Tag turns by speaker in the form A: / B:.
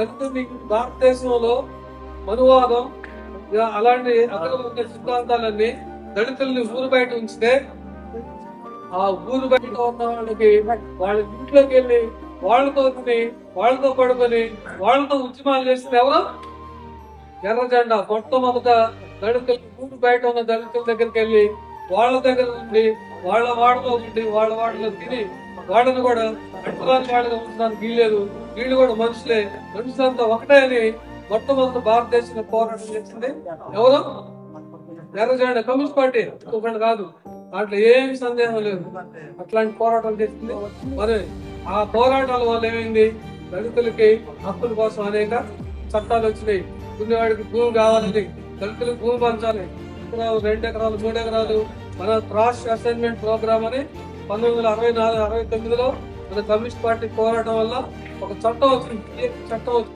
A: దళితుల్ని భారతదేశంలో మనువాదం అలాంటి అక్కడ ఉండే సిద్ధాంతాలన్నీ దళితుల్ని ఊరు బయట ఉంచితే ఆ ఊరు బయట ఉన్న వాళ్ళకి వాళ్ళ ఇంట్లోకి వెళ్ళి వాళ్ళతో తిని వాళ్ళతో పడుకొని వాళ్ళతో ఉద్యమాలు చేసింది ఎవరు? ఎర్ర జెండా. మొట్టమొదట దళితులు ఊరు బయట ఉన్న దళితుల దగ్గరికి వెళ్ళి వాళ్ళ దగ్గర ఉండి వాళ్ళ వాడలో ఉండి వాళ్ళ వాడలో తిని వాళ్ళని కూడా అట్టురాని వాళ్ళగా ఉంచడానికి వీల్లేదు, వీళ్ళు కూడా మనుషులే, మనుషులంతా ఒకటే అని మొట్టమొదటి భారతదేశంలో పోరాటం చేసింది ఎవరు? ఎర్ర జెండా, కమ్యూనిస్ట్ పార్టీ, ఒకళ్ళు కాదు. దాంట్లో ఏమి సందేహం లేదు. అట్లాంటి పోరాటం చేసింది. మరి ఆ పోరాటాల వల్ల ఏమైంది? దళితులకి హక్కుల కోసం అనేక చట్టాలు వచ్చినాయి. దున్నేవాడికి భూమి కావాలని, దళితులకు భూమి పంచాలి, 2 ఎకరాలు 3 ఎకరాలు, మన క్రాస్ అసైన్మెంట్ ప్రోగ్రామ్ అని 1964-69లో మన కమ్యూనిస్ట్ పార్టీ పోరాటం వల్ల ఒక చట్టం వచ్చింది. చట్టం వచ్చింది.